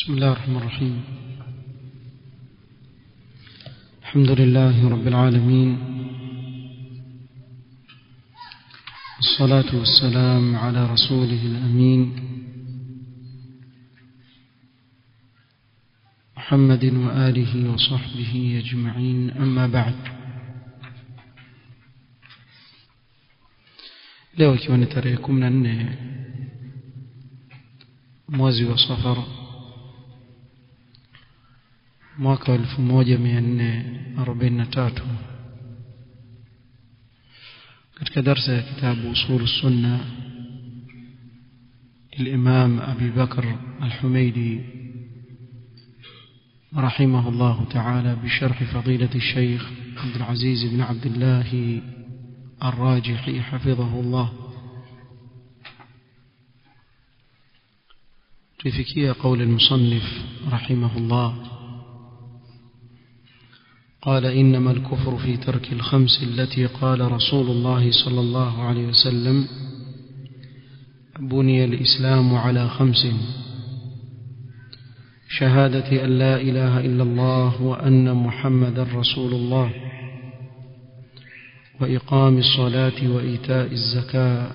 بسم الله الرحمن الرحيم. الحمد لله رب العالمين، الصلاة والسلام على رسوله الأمين محمد وآله وصحبه أجمعين، أما بعد. leo ikiwa ni tarehe 14 mwezi wa Safar mwaka 1443 katika darasa ya kitabu usul sunna للإمام أبي بكر الحميدي رحمه الله تعالى بشرح فضيلة الشيخ عبد العزيز بن عبد الله الراجحي حفظه الله. تفكية قول المصنف رحمه الله قال: إنما الكفر في ترك الخمس التي قال رسول الله صلى الله عليه وسلم: بني الإسلام على 5: شهادة أن لا إله إلا الله وأن محمد رسول الله، وإقام الصلاة وإيتاء الزكاة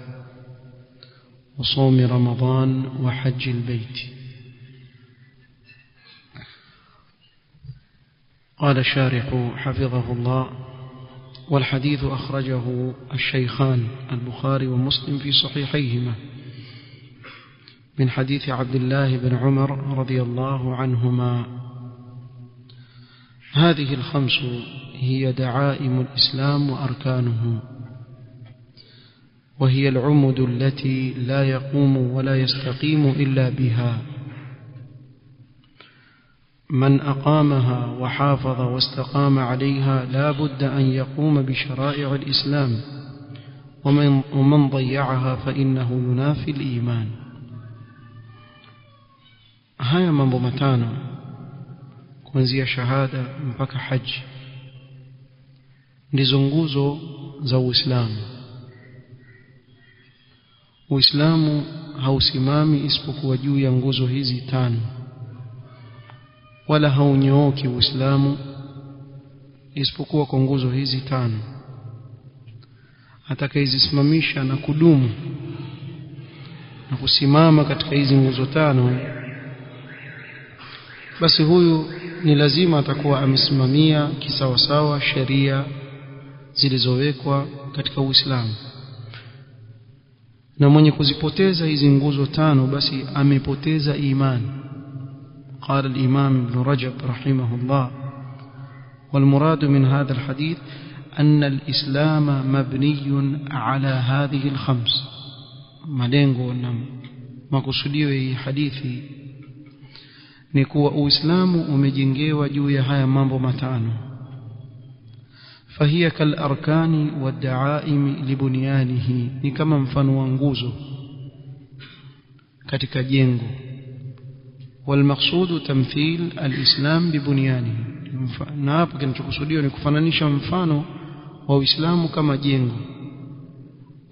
وصوم رمضان وحج البيت. قال الشارح حفظه الله: والحديث أخرجه الشيخان البخاري ومسلم في صحيحيهما من حديث عبد الله بن عمر رضي الله عنهما. هذه الخمس هي دعائم الإسلام وأركانه، وهي العمد التي لا يقوم ولا يستقيم إلا بها. من أقامها وحافظ واستقام عليها لا بد أن يقوم بشرائع الإسلام، ومن ضيعها فإنه ينافي الإيمان. haya mambo matano kuanzia shahada mpaka haji ndizo nguzo za Uislamu. Uislamu hausimami isipokuwa juu ya nguzo hizi tano, wala haunyooki Uislamu isipokuwa kwa nguzo hizi tano. Atakayezisimamisha na kudumu na kusimama katika hizi nguzo tano, basi huyu ni lazima atakuwa amesimamia kisawasawa sheria zilizowekwa katika Uislamu. Na mwenye kuzipoteza hizi nguzo tano basi amepoteza imani. قال الإمام ابن رجب رحمه الله: والمراد من هذا الحديث أن الإسلام مبني على هذه الخمس. malengo na makusudio ya hadithi ni kuwa Uislamu umejengewa juu ya haya mambo matano. فهي كالأركان والدعائم لبنيانه, ni kama mfano wa nguzo katika jengo. والمقصود تمثيل الإسلام ببنيانه, na hapo kinachokusudiwa ni kufananisha mfano wa Uislamu kama jengo.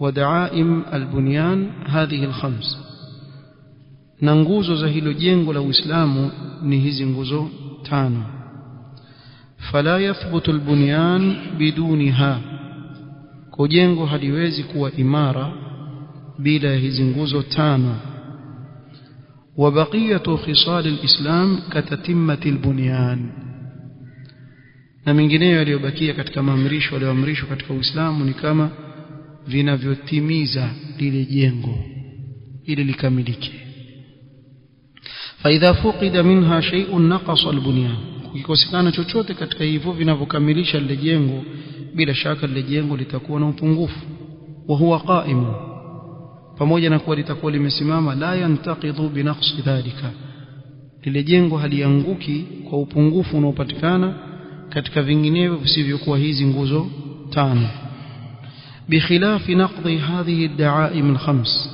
ودعائم البنيان هذه الخمس, na nguzo za hilo jengo la Uislamu ni hizi nguzo tano. فلا يثبت البنيان بدونها, kwa jengo haliwezi kuwa imara bila hizi nguzo tano. وبقية خصال الإسلام كتتمة البنيان, na mengineyo yaliyobakia katika maamrisho yaliyoamrishwa katika Uislamu ni kama vinavyotimiza lile jengo ili likamilike. فإذا فقد منها شيء نقص البنيان, ukikosekana chochote katika hivyo vinavyokamilisha lile jengo, bila shaka lile jengo litakuwa na upungufu. وهو قائم, pamoja na kuwa litakuwa limesimama, la yantaqidhu binaqsi dhalika, lile jengo halianguki kwa upungufu unaopatikana katika vinginevyo visivyokuwa hizi nguzo tano. بخلاف نقض هذه الدعائم الخمس,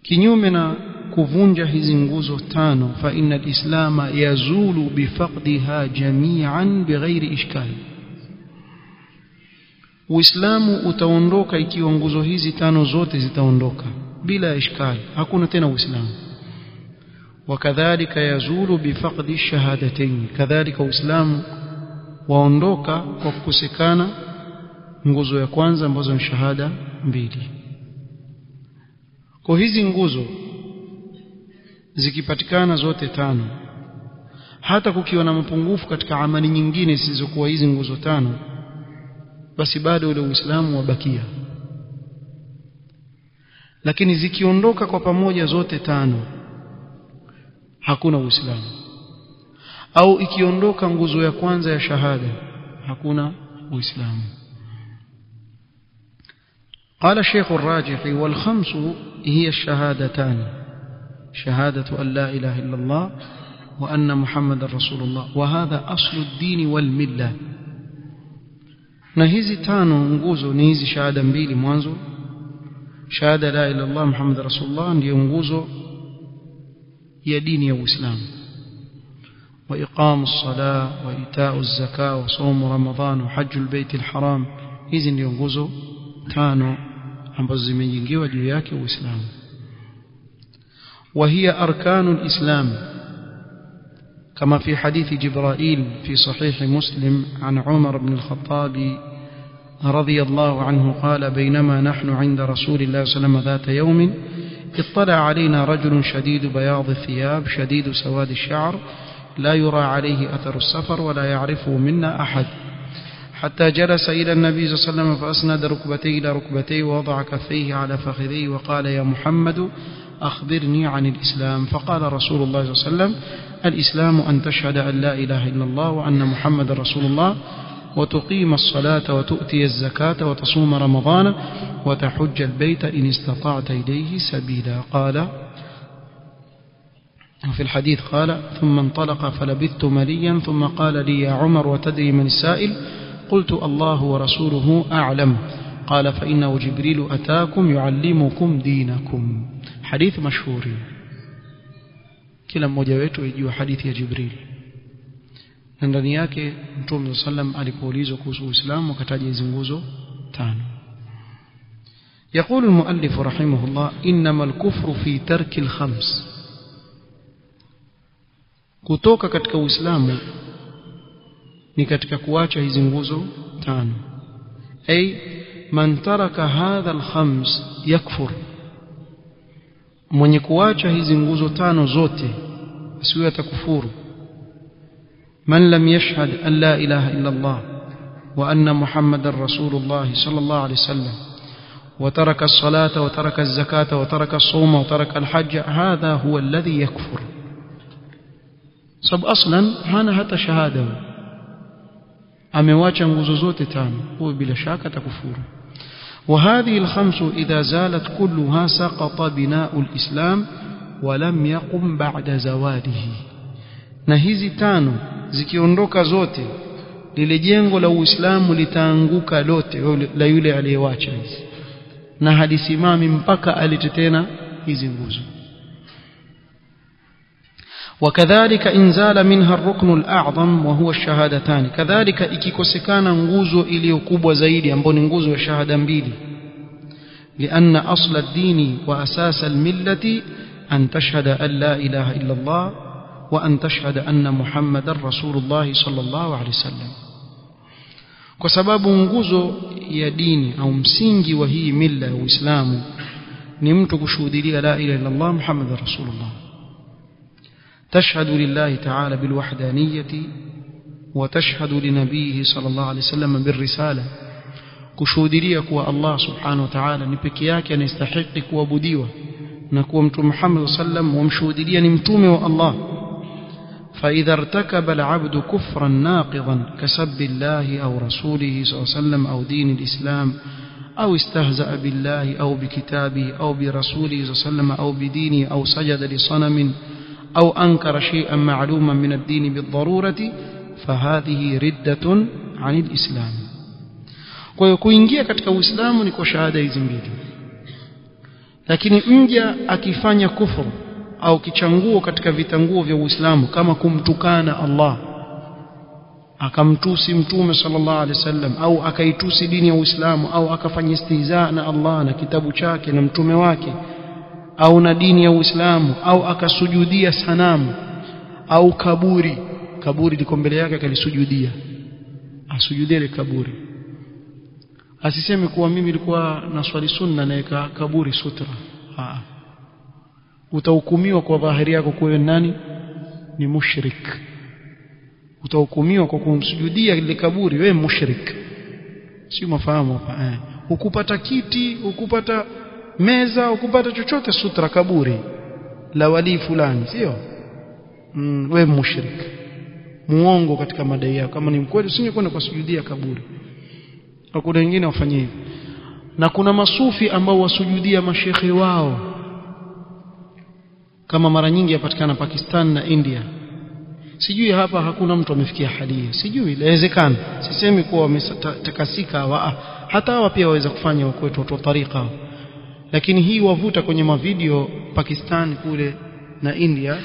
kinyume na kuvunja hizi nguzo tano, فإن الإسلام يزول بفقدها جميعا بغير إشكال, Uislamu utaondoka ikiwa nguzo hizi tano zote zitaondoka bila ishkali, hakuna tena Uislamu. وكذلك يزول بفقد الشهادتين كذلك الإسلام waondoka kwa kukosekana nguzo ya kwanza ambazo ni shahada mbili. Kwa hizi nguzo zikipatikana zote tano, hata kukiwa na mapungufu katika amali nyingine zisizokuwa hizi nguzo tano, basi bado ule Uislamu wabakia. Lakini zikiondoka kwa pamoja zote tano, hakuna Uislamu. Au ikiondoka nguzo ya kwanza ya shahada, hakuna Uislamu. قال الشيخ الراجحي: والخمس هي الشهادتان، شهادة أن لا إله إلا الله وأن محمد رسول الله، وهذا أصل الدين والملة. na hizi tano nguzo ni hizi shahada mbili mwanzo. Shahada la ilaha illa Allah Muhammad rasulullah ndio nguzo ya dini ya Uislamu. Wa iqamu as-salah wa ita'u az-zakah wa sawm ramadan wa hajj al-bayt al-haram, hizi ndio nguzo tano ambazo zimejengewa juu yake Uislamu. وهي أركان الإسلام كما في حديث جبرائيل في صحيح مسلم عن عمر بن الخطاب رضي الله عنه قال: بينما نحن عند رسول الله صلى الله عليه وسلم ذات يوم اطلع علينا رجل شديد بياض الثياب شديد سواد الشعر لا يرى عليه أثر السفر ولا يعرفه منا أحد، حتى جلس إلى النبي صلى الله عليه وسلم فأسند ركبتيه إلى ركبتيه ووضع كفيه على فخذيه وقال: يا محمد أخبرني عن الإسلام. فقال رسول الله صلى الله عليه وسلم: الإسلام أن تشهد أن لا إله إلا الله وأن محمد رسول الله وتقيم الصلاة وتؤتي الزكاة وتصوم رمضان وتحج البيت إن استطعت إليه سبيلا. قال في الحديث قال: ثم انطلق فلبثت مليا ثم قال لي: يا عمر وتدري من السائل؟ قلت: الله ورسوله أعلم. قال: فإنه جبريل أتاكم يعلمكم دينكم. حديث مشهور، kila mmoja wetu yajua hadithi ya Jibril. Ndani yake Mtume sallam alipoulizwa kuhusu Uislamu akataja hizo nguzo tano. يقول المؤلف رحمه الله: إنما الكفر في ترك الخمس. kutoka katika Uislamu ni katika kuacha hizi nguzo tano. Ay man taraka hadha al-khams yakfur, mwenye kuacha hizi nguzo tano zote asiwe atakufuru. Man lam yashhad an la ilaha illa Allah wa anna Muhammadar Rasulullah sallallahu alayhi wasallam wa taraka as-salata wa taraka az-zakata wa taraka as-sawma wa taraka al-hajj, hadha huwa alladhi yakfur. sababu aslan hana hata shahada, amewacha nguzo zote tano, huyo bila shaka atakufuru. وهذه الخمس إذا زالت كلها سقط بناء الإسلام ولم يقم بعد زواله. na hizi tano zikiondoka zote, lile jengo la Uislamu litaanguka lote la yule aliyewacha hizi, na hadisimami mpaka alitetena hizi nguzo. وكذلك إن زال منها الركن الأعظم وهو الشهادتان، كذلك ikikosekana nguzo iliyokubwa zaidi ambayo ni nguzo ya shahada mbili. لأن أصل الدين وأساس الملة أن تشهد أن لا إله إلا الله وأن تشهد أن محمد رسول الله صلى الله عليه وسلم. kwa sababu nguzo ya dini au msingi wa hii mila ya Uislamu ni mtu kushuhudia la ilaha illa Allah Muhammad rasulullah. تشهد لله تعالى بالوحدانية وتشهد لنبيه صلى الله عليه وسلم بالرسالة، kushuhudia kuwa Allah subhanahu wa ta'ala ni pekee yake anastahili kuabudiwa, na kuwa mtume Muhammad sallam wamshuhudia ni mtume wa Allah. فإذا ارتكب العبد كفرا ناقضا كسب الله أو رسوله صلى الله عليه وسلم أو دين الإسلام أو استهزأ بالله أو بكتابه أو برسوله صلى الله عليه وسلم أو بدينه أو سجد لصنم أو أنكر شيئا معلوما من الدين بالضرورة فهذه ردة عن الإسلام. kwa hiyo kuingia katika Uislamu ni kwa shahada hizi mbili. Lakini mja akifanya kufuru au kichanguo katika vitanguo vya Uislamu kama kumtukana Allah, akamtusi mtume sallallahu alaihi wasallam, au akaitusi dini ya Uislamu, au akafanya istihzaa na Allah na kitabu chake na mtume wake, au na dini ya Uislamu au akasujudia sanamu au kaburi liko mbele yake akalisujudia, asujudie ile kaburi, asiseme kuwa mimi nilikuwa naswali sunna na eka kaburi sutra. Utahukumiwa kwa dhahiri yako kuwa nani ni mushrik, utahukumiwa kwa kumsujudia ile kaburi wewe mushrik. Sio mafahamu hapa ukupata kiti, ukupata meza, ukupata chochote sutra kaburi la wali fulani, sio wewe mushrik, muongo katika madai yako. Kama ni mkweli usingekwenda kusujudia kaburi. Hakuna wengine wafanye hivyo. Na kuna masufi ambao wasujudia mashekhe wao, kama mara nyingi yapatikana Pakistan na India. Sijui hapa hakuna mtu amefikia hali hiyo, sijui, inawezekana. Sisemi kuwa wametakasika, hata hawa pia waweza kufanya wakwetu watu wa tariqa, lakini hii wavuta kwenye mavideo Pakistan kule na India.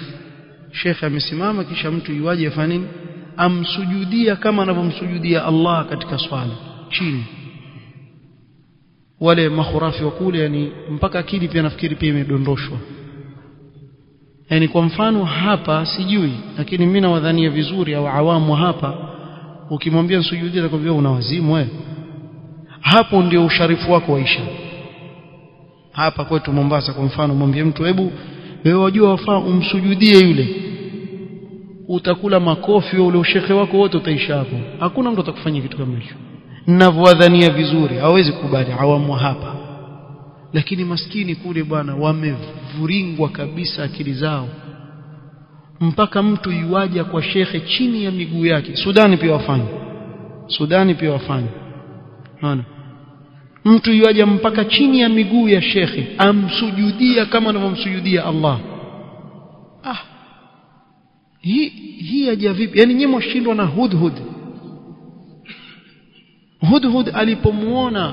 Sheikh amesimama kisha mtu yuaje afanye nini, amsujudia kama anavyomsujudia Allah katika swala chini. Wale makhurafi wa kule, yani mpaka akili pia nafikiri pia imedondoshwa. Yani kwa mfano hapa sijui, lakini mimi nawadhania vizuri au awamu hapa, ukimwambia sujudie atakwambia una wazimu wewe. Hapo ndio usharifu wako waisha. Hapa kwetu Mombasa kwa mfano, mwambie mtu hebu wewe wajua wafaa umsujudie yule, utakula makofi ule ushekhe wako wote utaisha hapo. Hakuna mtu atakufanyia kitu kama hicho. Ninavyowadhania vizuri, hawezi kubali awamu hapa. Lakini maskini kule bwana wamevuringwa kabisa akili zao, mpaka mtu yuaja kwa shekhe chini ya miguu yake. Sudani pia wafanya. Unaona, mtu yuaja mpaka chini ya miguu ya shekhe amsujudia kama anavyomsujudia Allah. Hii aje vipi? Yani nyinyi mshindwa na Hudhud alipomuona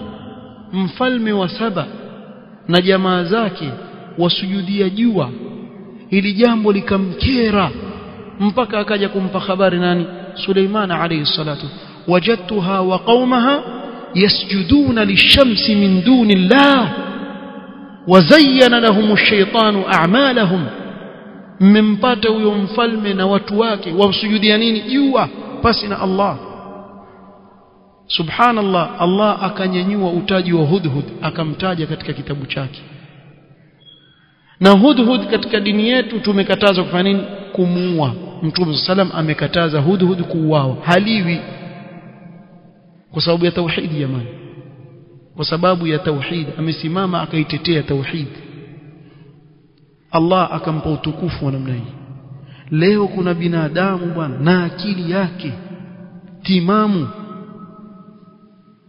mfalme wa Saba na jamaa zake wasujudia jua, ili jambo likamkera mpaka akaja kumpa habari nani? Suleiman alayhi salatu, wajadtuha wa qaumaha yasjuduna lishamsi min dunillah wa zayyana lahum ash-shaytanu a'malahum. Mmempata huyo mfalme na watu wake wamsujudia nini? Jua pasi na Allah. Subhanallah, Allah akanyanyua utaji wa Hudhud akamtaja katika kitabu chake. Na Hudhud katika dini yetu tumekatazwa kufanya nini? Kumuua. Mtume sallam amekataza Hudhud kuuawa, haliwi kwa sababu ya tauhid jamani, kwa sababu ya tauhid. Amesimama akaitetea tauhid, Allah akampa utukufu wa namna hii. Leo kuna binadamu bwana na akili yake timamu,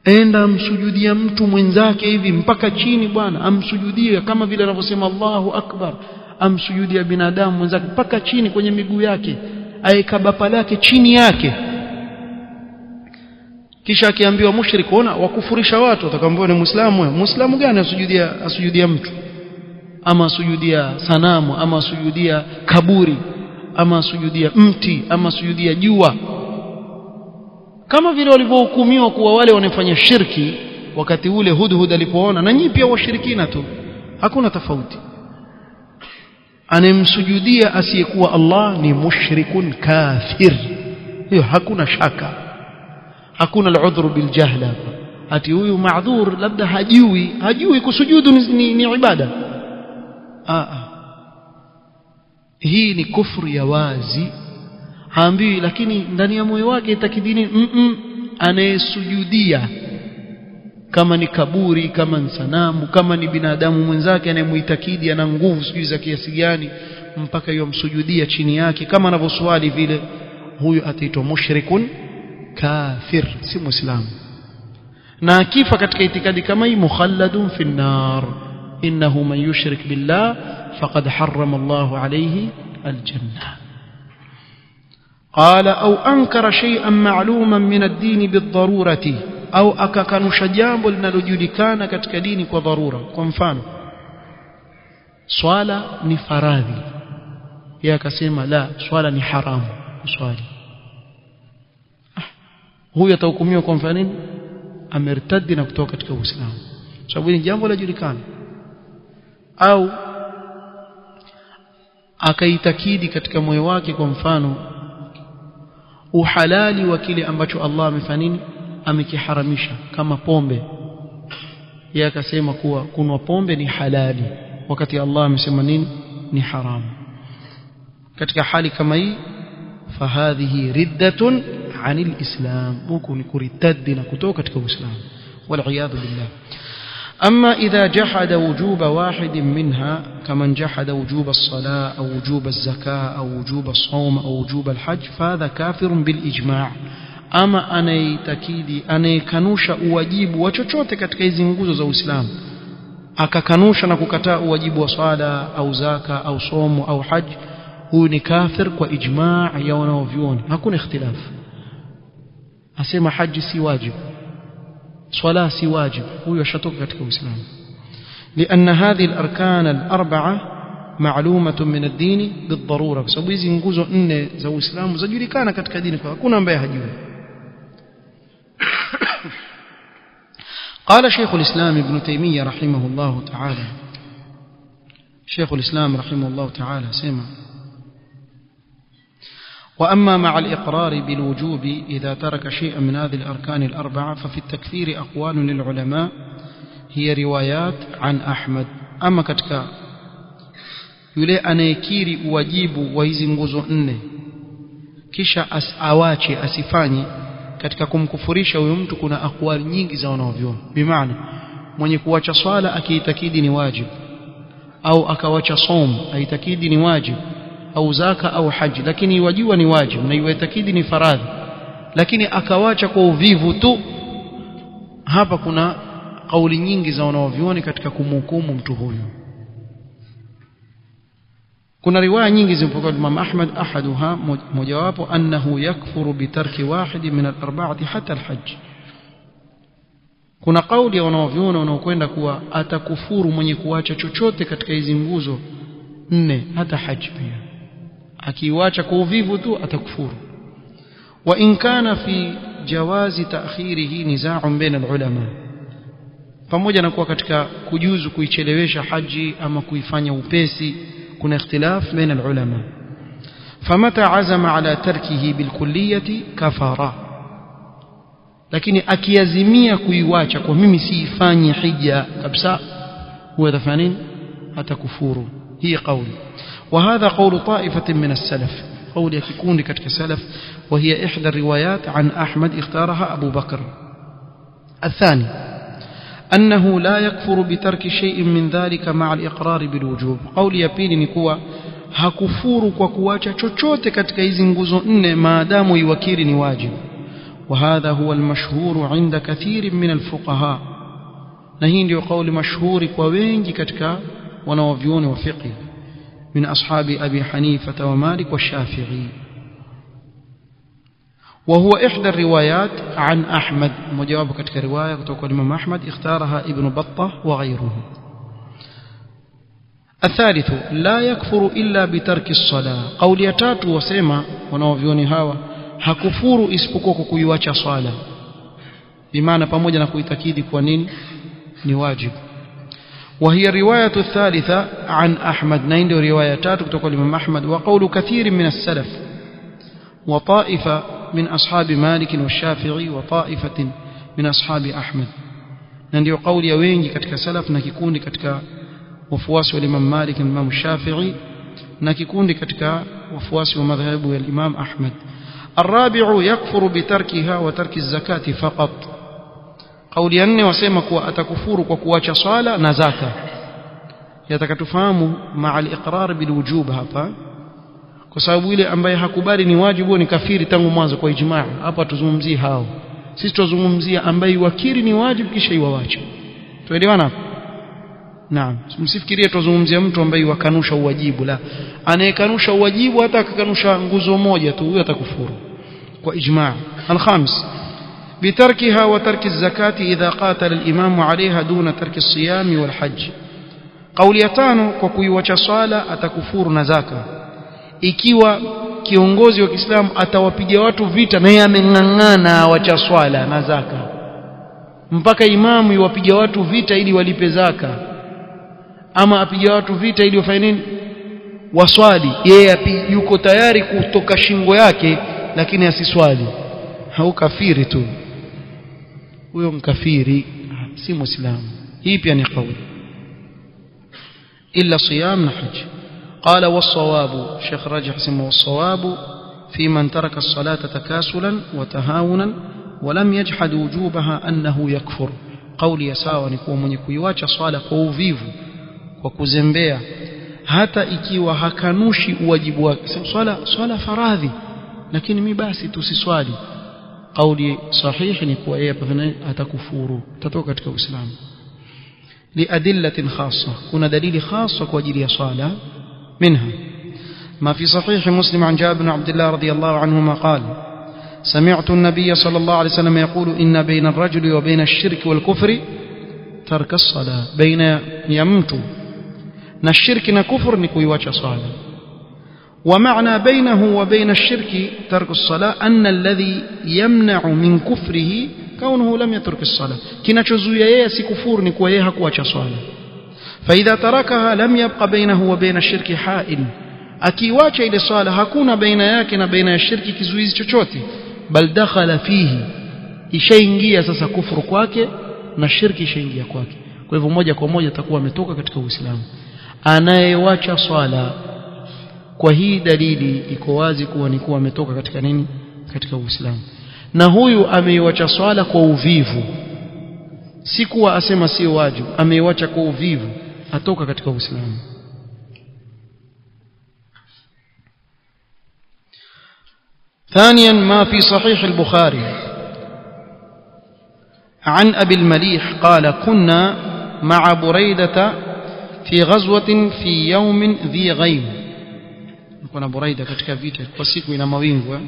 enda amsujudia mtu mwenzake hivi mpaka chini bwana, amsujudia kama vile anavyosema Allahu Akbar, amsujudia binadamu mwenzake mpaka chini kwenye miguu yake, aeka bapa lake chini yake. Kisha akiambiwa mushrik, ona wakufurisha watu, atakamwambia ni Muislamu. Wewe Muislamu gani asujudia mtu, ama asujudia sanamu, ama asujudia kaburi, ama asujudia mti, ama asujudia jua? Kama vile walivyohukumiwa kuwa wale wanafanya shirki wakati ule Hudhud alipoona, na nyinyi pia washirikina tu, hakuna tofauti. Anemsujudia asiyekuwa Allah ni mushrikun kafir, hiyo hakuna shaka, hakuna al-udhru bil jahla. Ati huyu maadhur labda hajui kusujudu ni ibada. Hii ni kufru ya wazi, haambiwi, lakini ndani ya moyo wake itakidini anayesujudia, kama ni kaburi, kama ni sanamu, kama ni binadamu mwenzake anayemuitakidi ana nguvu sijui za kiasi gani mpaka yomsujudia chini yake kama anavyoswali vile, huyu ataitwa mushrikun kafir, si muislamu. Na akifa katika itikadi kama hii, mukhalladun fi an-nar, innahu man yushrik billah faqad harrama Allahu alayhi al-jannah. قال أو أنكر شيئا معلوما من الدين بالضرورة, أو akakanusha jambo linalojulikana katika dini kwa dharura. Kwa mfano swala ni faradhi, yeye akasema la, swala ni haramu swali, huyu atahukumiwa kwa mfano nini? Amertadi na kutoka katika Uislamu, sababu ni jambo linajulikana. Au akaitakidi katika moyo wake kwa mfano uhalali wa kile ambacho Allah amefanya nini, amekiharamisha, kama pombe, yeye akasema kuwa kunwa pombe ni halali wakati Allah amesema nini, ni haramu. Katika hali kama hii fahadhihi riddatun anil islam, huko ni kuritadi na kutoka katika Uislamu, wal billah. أما إذا جحد وجوب واحد منها كمن جحد وجوب الصلاة أو وجوب الزكاة أو وجوب الصوم أو وجوب الحج فهذا كافر بالإجماع. أما أنا يتكيدي أنا يكنوش أواجيب وچوچوte katika hizi nguzo za Uislamu, akakanusha na kukataa uwajibu wa swala au zaka au somo au haji, huyu ni kafir kwa ijmaa ya wanaovyuoni, hakuna ikhtilaf. Asema haji si wajibu, صلاة سي واجب، هو يشترك katika Uislamu. لأن هذه الأركان الأربعة معلومة من الدين بالضرورة، بسبب hizi nguzo nne za Uislamu zajulikana katika dini, kwa hakuna ambaye hajui. قال شيخ الإسلام ابن تيمية رحمه الله تعالى، شيخ الإسلام رحمه الله تعالى سمع: وأما مع الإقرار بالوجوب إذا ترك شيئا من هذه الأركان الأربعة ففي التكفير أقوال للعلماء هي روايات عن أحمد. أما كتك يلي أنيكيري واجيب وهذه nguzo nne kisha awache asifanye, katika kumkufurisha huyo mtu kuna aqwali nyingi za wanavyuoni. Bimaana mwenye kuacha swala akiitakidi ni wajibu, au akawacha som aitakidi ni wajibu, au zaka au haji, lakini wajua ni wajibu na yuitakidi ni faradhi, lakini akawacha kwa uvivu tu, hapa kuna kauli nyingi za wanaovioni katika kumhukumu mtu huyo. Kuna riwaya nyingi zimepokea Imam Ahmad, ahaduha mojawapo annahu yakfuru bitarki wahid min al-arba'ati hatta al-hajj. Kuna kauli ya wanaovioni wanaokwenda kuwa atakufuru mwenye kuacha chochote katika hizi nguzo nne, hata haji pia akiwacha kwa uvivu tu atakufuru. Wa in kana fi jawazi ta'khirihi niza'un baina al-ulama, pamoja na kuwa katika kujuzu kuichelewesha haji ama kuifanya upesi kuna ikhtilaf baina al-ulama. Famata azama ala tarkihi bilkulliyati kafara, lakini akiazimia kuiwacha kwa mimi siifanyi hija kabisa, huwa atafanya nini, atakufuru. Hii kauli. وهذا قول طائفة من السلف، قول يكون كتك السلف، وهي إحدى الروايات عن أحمد اختارها أبو بكر. الثاني أنه لا يكفر بترك شيء من ذلك مع الإقرار بالوجوب. قول يبين نكوى hakufuru kwa kuacha chochote katika hizi nguzo nne maadamu iwakiri ni wajibu. وهذا هو المشهور عند كثير من الفقهاء، na hii ndio kauli mashuhuri kwa wengi katika wanaovyuoni wa fiqh من أصحاب أبي حنيفة ومالك والشافعي. وهو إحدى الروايات عن أحمد، مجاوب كتك رواية تقول الإمام أحمد اختارها ابن بطة وغيره. الثالث لا يكفر إلا بترك الصلاة. قول يتات وسيما ونوفيوني هاوا hakufuru isipokuwa kuiacha swala, bimaana pamoja na kuitakidi kwa nini ni wajibu. وهي الرواية الثالثة عن أحمد، نين روايات تقول الإمام أحمد. وقول كثير من السلف وطائفة من أصحاب مالك والشافعي وطائفة من أصحاب أحمد، نين قول يوينجي كتك سلف نكيكون كتك وفواس الإمام مالك والإمام الشافعي، نكيكون كتك وفواس ومذهب الإمام أحمد. الرابع يكفر بتركها وترك الزكاة فقط. قولي أني وسيما كوا أتكفور وكواcha صلاة نزاكا، يتكتفهم مع الإقرار بالوجوب hapa, kwa sababu ile ambaye hakubali ni wajibu ni kafiri tangu mwanzo kwa ijmaa. Hapa tuzungumzie hao, sisi tuzungumzia ambaye wakiri ni wajibu kisha iwawache. Tuelewana hapo? Naam, msifikirie tuzungumzia mtu ambaye wakanusha uwajibu, la, anayekanusha uwajibu hata akakanusha nguzo moja tu huyo atakufuru kwa ijmaa. Al-khamis بتركها وترك الزكاة إذا قاتل الإمام عليها دون ترك الصيام والحج. قول يتانو kwa kuiacha swala atakufuru na zaka, ikiwa kiongozi wa Kiislamu atawapiga watu vita na yeye ameng'ang'ana awacha swala na zaka, mpaka imamu iwapiga watu vita ili walipe zaka, ama apiga watu vita ili wafanye nini, waswali yeye yuko tayari kutoka shingo yake lakini asiswali, hau kafiri tu huyo, mkafiri si muislamu. hii pia ni kauli. illa siyam na haj. qala was-sawabu, Sheikh Rajih sema was-sawabu fi man taraka as-salata takasulan wa tahawunan wa lam yajhad wujubaha annahu yakfur. kauli ya sawa ni kuwa mwenye kuiacha swala kwa uvivu, kwa kuzembea, hata ikiwa hakanushi uwajibu wake. Swala faradhi lakini mimi basi tusiswali, kauli sahihi ni kuwa yeye atakufuru, atatoka katika Uislamu. liadillatin khassa, kuna dalili khassa kwa ajili ya swala. منها ما في صحيح مسلم عن جابر بن عبد الله رضي الله عنهما قال سمعت النبي صلى الله عليه وسلم يقول إن بين الرجل وبين الشرك والكفر ترك الصلاة. بين يمت الشرك نكفر نكويواتش صلاة. ومعنى بينه وبين الشرك ترك الصلاة أن الذي يمنع من كفره كونه لم يترك الصلاة. كناchozuia yeye si kufuru ni kwa yeye hakuacha swala. فإذا تركها لم يبقى بينه وبين الشرك حائل. akiwacha ile swala hakuna baina yake na baina ya shirki kizuizi chochote, bal dakhala fihi, ishaingia sasa kufuru kwake na shirki ishaingia kwake. kwa hivyo moja kwa moja atakuwa ametoka katika Uislamu anayewacha swala. kwa hii dalili iko wazi kuwa ni kuwa ametoka katika nini? Katika Uislamu. na huyu ameiacha swala kwa uvivu, si kuwa asema si wajibu, ameiacha kwa uvivu, atoka katika Uislamu. ثانيا ما في صحيح البخاري عن أبي المليح قال كنا مع بريدة في غزوة في يوم ذي غيم. كنا بريدة katika vita kwa siku ina mawingu.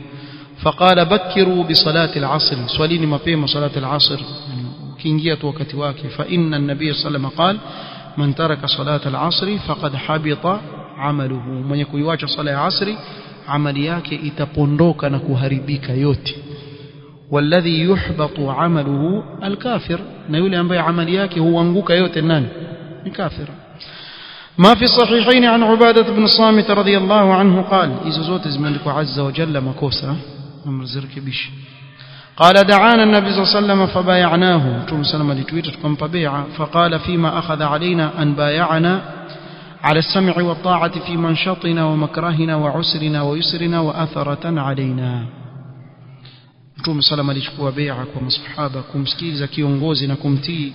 فقال بكروا بصلاة العصر, swalini mapema صلاة العصر ukiingia tu wakati wake. فإن النبي صلى الله عليه وسلم قال من ترك صلاة العصر فقد حبط عمله, mwenye kuiacha sala ya asri amali yake itapondoka na kuharibika yote. والذي يحبط عمله الكافر, na yule ambaye amali yake huanguka yote nani? ni kafir. ما في الصحيحين عن عبادة بن الصامت رضي الله عنه قال, hizo zote zimeandikwa azza wa jalla makosa mzirkibishi. قال دعانا النبي صلى الله عليه وسلم فبايعناه, mtume sallam alituita tukampa bai'a. فقال فيما أخذ علينا أن بايعنا على السمع والطاعة في منشطنا ومكرهنا وعسرنا ويسرنا وأثرة علينا. mtume sallam alichukua bai'a kwa masahaba kumsikiliza kiongozi na kumtii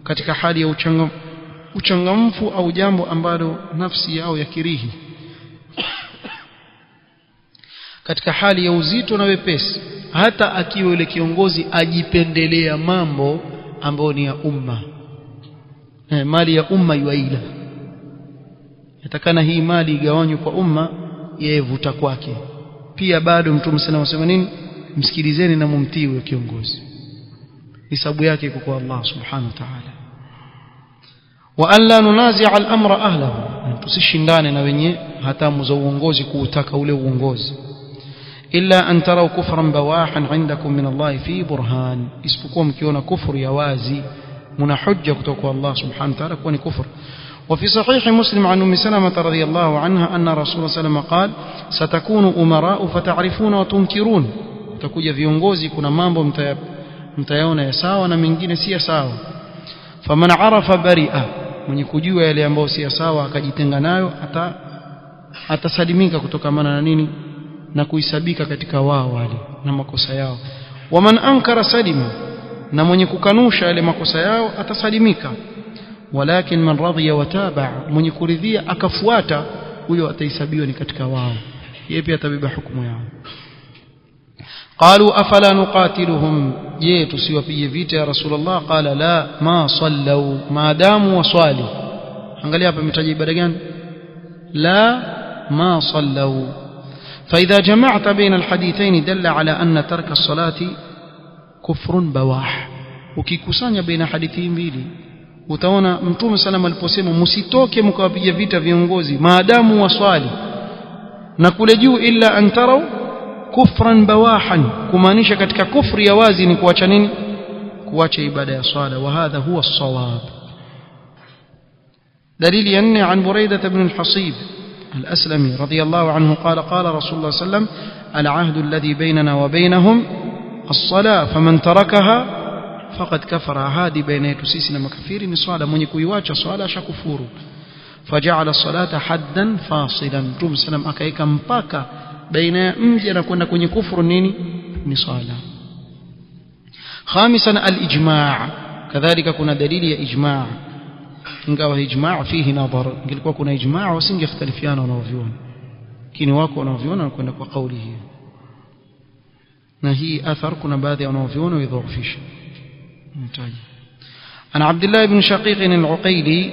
katika hali ya uchangamfu au jambo ambalo nafsi yao yakirihi, katika hali ya uzito na wepesi, hata akiwa yule kiongozi ajipendelea mambo ambayo ni ya umma. mali ya umma yuaila, yatakana hii mali igawanywe kwa umma, yeye vuta kwake. pia bado mtume sana wasema nini? msikilizeni na mumtii huyo kiongozi, hisabu yake iko kwa Allah subhanahu wa ta'ala. wa an la nunazi'a al-amra ahlahu, tusishindane na wenye hatamu za uongozi kuutaka ule uongozi. illa an taraw kufran bawahan 'indakum min Allah fi burhan, isipokuwa mkiona kufuru ya wazi mna hujja kutoka kwa Allah subhanahu wa ta'ala kwa ni kufur. وفي صحيح مسلم عن أم سلمة رضي الله عنها أن رسول الله صلى الله عليه وسلم قال ستكون أمراء فتعرفون وتنكرون, utakuja viongozi kuna mambo mtayaona ya sawa na mengine si sawa. faman arafa bari'a, mwenye kujua yale ambayo si sawa akajitenga nayo atasalimika kutokamana na nini? na kuhisabika katika wao wale na makosa yao. waman ankara salima, na mwenye kukanusha yale makosa yao atasalimika. walakin man radhiya wa taba'a, mwenye kuridhia akafuata, huyo atahesabiwa ni katika wao, yeye pia atabeba hukumu yao. قالوا أفلا نقاتلهم, je tusiwapige vita ya Rasulullah? qala la ma sallu, maadamu waswali. angalia hapa imetaja ibada gani? la ma sallu. فإذا جمعت بين الحديثين دل على أن ترك الصلاة كفر بواح. ukikusanya baina hadithi mbili utaona mtume sallam aliposema msitoke mkawapiga vita viongozi maadamu waswali, na kule juu illa an taraw kufran bawahan, kumaanisha katika kufri ya wazi ni kuacha nini? kuacha ibada ya swala. wa hadha huwa as-sawab. dalili ya nne, an Buraidah ibn al-Hasib الأسلمي رضي الله عنه قال قال رسول الله صلى الله عليه وسلم العهد الذي بيننا وبينهم الصلاة فمن تركها فقد كفر. هذه بين يتسيسنا مكفير من صلاة من يكويواج صلاة شكفور. فجعل الصلاة حدا فاصلا. رسول سلام أكايك مباكا بين مجينا كنا كوني كفر نيني نصالة. خامسا الإجماع. كذلك كنا دليل إجماع. ingawa ijmaa fihi nadhar, ingekuwa kuna ijmaa wasingekhtalifiana wanaoviona, lakini wako wanaoviona wanakwenda kwa kauli hii, na hii athar kuna baadhi ya wanaoviona widhoofisha. mtaji ana Abdullah ibn Shaqiq al-Uqayli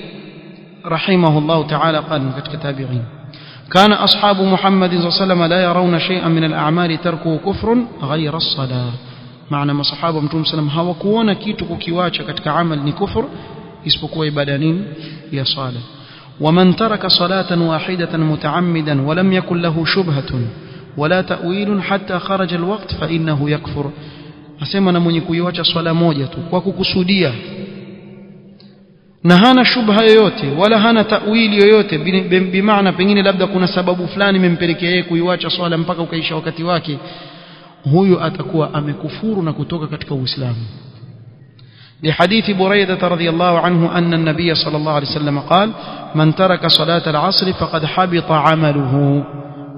rahimahullah ta'ala qala katika tabi'in kana ashabu Muhammad sallallahu alayhi wasallam la yarawna shay'an min al-a'mali tarkuhu kufrun ghayra as-salah. maana masahaba mtume sallam hawakuona kitu kukiwacha katika amal ni kufur isipokuwa ibada nini ya sala. ومن ترك صلاة واحدة متعمدا ولم يكن له شبهة ولا تأويل حتى خرج الوقت فإنه يكفر. asema na mwenye kuiacha swala moja tu kwa kukusudia na hana shubha yoyote wala hana ta'wili yoyote, bimaana pengine labda kuna sababu fulani imempelekea yeye kuiacha swala mpaka ukaisha wakati wake, huyo atakuwa amekufuru na kutoka katika Uislamu. لحديث بريدة رضي الله عنه أن النبي صلى الله عليه وسلم قال من ترك صلاة العصر فقد حبط عمله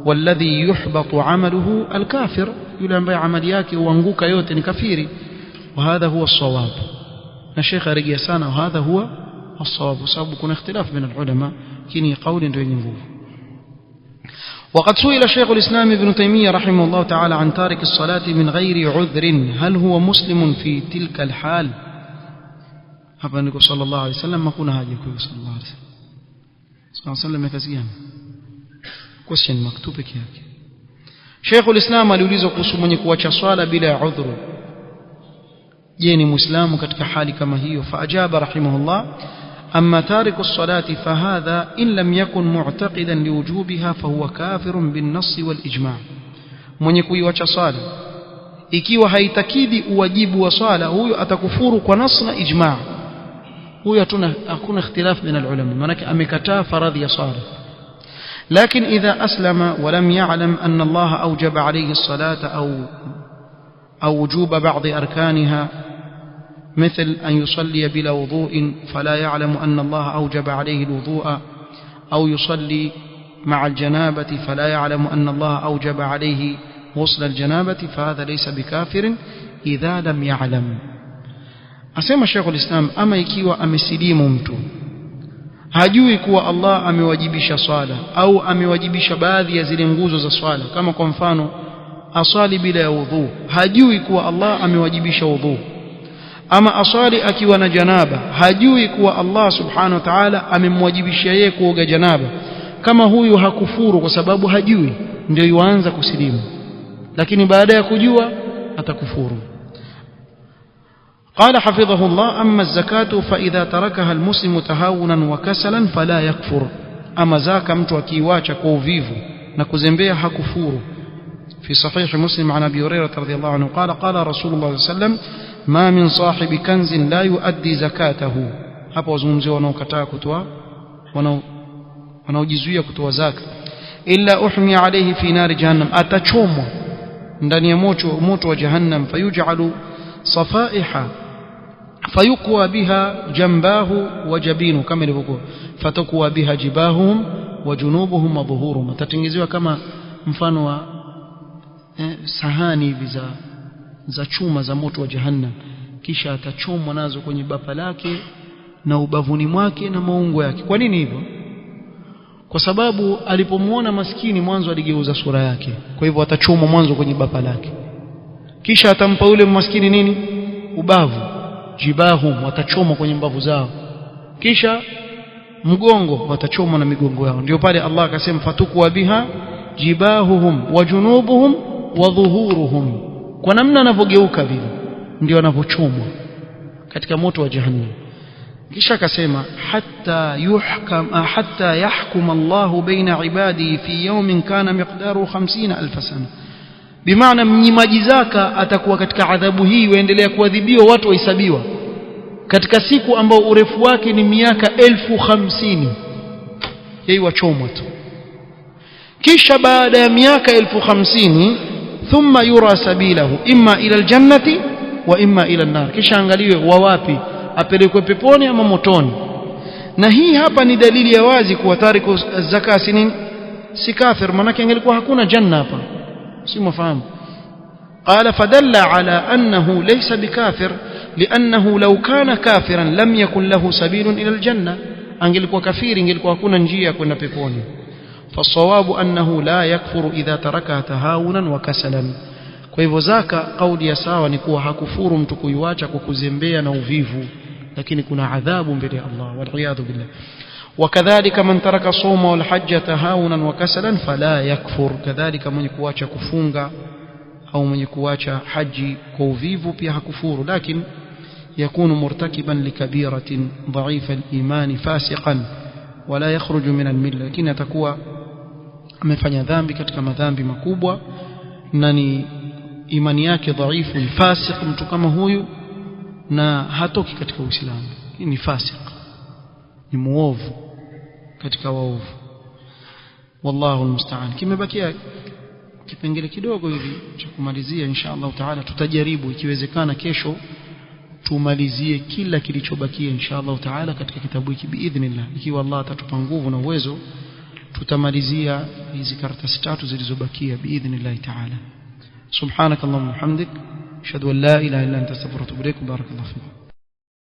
والذي يحبط عمله الكافر. يلعن بي عملياك وانقوك يوتن كفيري. وهذا هو الصواب. الشيخ رجيسان وهذا هو الصواب. وصاب يكون اختلاف بين العلماء كني قول رجنبوه. وقد سئل شيخ الإسلام ابن تيمية رحمه الله تعالى عن تارك الصلاة من غير عذر هل هو مسلم في تلك الحال. hapa niko sallallahu alayhi wasallam hakuna haja kwa sallallahu alayhi wasallam yakasiana question maktub peke yake. Sheikh al-Islam aliulizwa kuhusu mwenye kuacha swala bila udhuru, je ni muislamu katika hali kama hiyo? Faajaba rahimahullah amma tariku as-salati fahadha in lam yakun mu'taqidan liwujubiha fahuwa kafirun bin-nass wal-ijma'. mwenye kuiacha swala ikiwa haitakidi uwajibu wa swala, huyo atakufuru kwa nas na ijma'. huyo hakuna ikhtilaf baina ulama, maana amekataa faradhi ya swala. لكن إذا أسلم ولم يعلم أن الله أوجب عليه الصلاة أو وجوب بعض أركانها مثل أن يصلي بلا وضوء فلا يعلم أن الله أوجب عليه الوضوء، أو يصلي مع الجنابة فلا يعلم أن الله أوجب عليه غسل الجنابة، فهذا ليس بكافر إذا لم يعلم. أسمى الشيخ الإسلام أما يكيوا أمسليم mtu hajui kuwa Allah amewajibisha swala au amewajibisha baadhi ya zile nguzo za swala, kama kwa mfano asali bila ya wudhu, hajui kuwa Allah amewajibisha wudhu, ama asali akiwa na janaba, hajui kuwa Allah subhanahu wa ta'ala amemwajibisha yeye kuoga janaba. kama huyu hakufuru kwa sababu hajui, ndio yuanza kusilimu, lakini baada ya kujua atakufuru. قال حفظه الله أما الزكاة فإذا تركها المسلم تهاونا وكسلا فلا يكفر. أما زكاة mtu akiwacha kwa uvivu na kuzembea hakufuru. في صحيح مسلم عن أبي هريرة رضي الله عنه قال قال رسول الله صلى الله عليه وسلم ما من صاحب كنز لا يؤدي زكاته. hapa wazungumzia wanaokataa kutoa, wanaojizuia kutoa zaka, illa uhmiya alayhi fi nar jahannam, atachomwa ndani ya moto wa jahannam, fayuj'alu صفائح فيقوى بها جنباه وجبينه كما ilivyokuwa fatakuwa biha jibahum wa junubuhum wa dhuhurum. tatengezewa kama mfano wa sahani hivi za chuma za moto wa jahannam, kisha atachomwa nazo kwenye bapa lake na ubavuni mwake na maungo yake. kwa nini hivyo? kwa sababu alipomuona maskini mwanzo aligeuza sura yake, kwa hivyo atachomwa mwanzo kwenye bapa lake, kisha atampa yule maskini nini? ubavu, jibahum, watachoma kwenye mbavu zao, kisha mgongo watachoma na migongo yao. ndio pale Allah akasema fatukwa biha jibahuhum wa junubuhum wa dhuhuruhum. kwa namna anavogeuka vile ndio anavochomwa katika moto wa jahannam. kisha akasema hatta yahkum Allah baina ibadihi fi yawmin kana miqdaru 50,000 sana. bimaana mnyimaji zaka atakuwa katika adhabu hii, waendelea kuadhibiwa watu wahesabiwa katika siku ambao urefu wake ni miaka 50,000, yeye wachomwa tu. kisha baada ya miaka 1050 thumma yura sabilahu imma ila aljannati wa imma ila an-nar, kisha angaliwe wa wapi, apelekwe peponi ama motoni. Na hii hapa ni dalili ya wazi kuwa tariku az-zaka si kafir, maana angelikuwa hakuna janna hapa, si mfahamu. قال فدل على أنه ليس بكافر لأنه لو كان كافرا لم يكن له سبيل إلى الجنة، angelikuwa kafiri ingelikuwa hakuna njia kwenda peponi. فالصواب أنه لا يكفر إذا تركها تهاونا وكسلا. kwa hivyo zaka kauli ya sawa ni kuwa hakufuru mtu kuiacha kwa kuzembea na uvivu, lakini kuna adhabu mbele ya Allah waliyadhu billah. وكذلك من ترك الصوم والحج تهاونا وكسلا فلا يكفر، كذلك mwenye kuacha kufunga au mwenye kuacha haji kwa uvivu pia hakufuru, lakini yakunu murtakiban likabiratin dha'ifa al-iman fasiqan wala yakhruju min al-milla, lakini atakuwa amefanya dhambi katika madhambi makubwa na ni imani yake dhaifu, fasiq mtu kama huyu, na hatoki katika Uislamu. Ni fasiq, ni muovu katika waovu. Wallahu almusta'an. Kimebakia kipengele kidogo hivi cha kumalizia, insha Allah taala tutajaribu ikiwezekana kesho tumalizie kila kilichobakia insha Allah taala katika kitabu hiki biidhnillah. Ikiwa Allah atatupa nguvu na uwezo tutamalizia hizi karatasi 3 zilizobakia biidhnillah taala. Subhanakallahumma wa bihamdik ashhadu an la ilaha illa anta astaghfiruka wa atubu ilaik. Barakallahu fiik.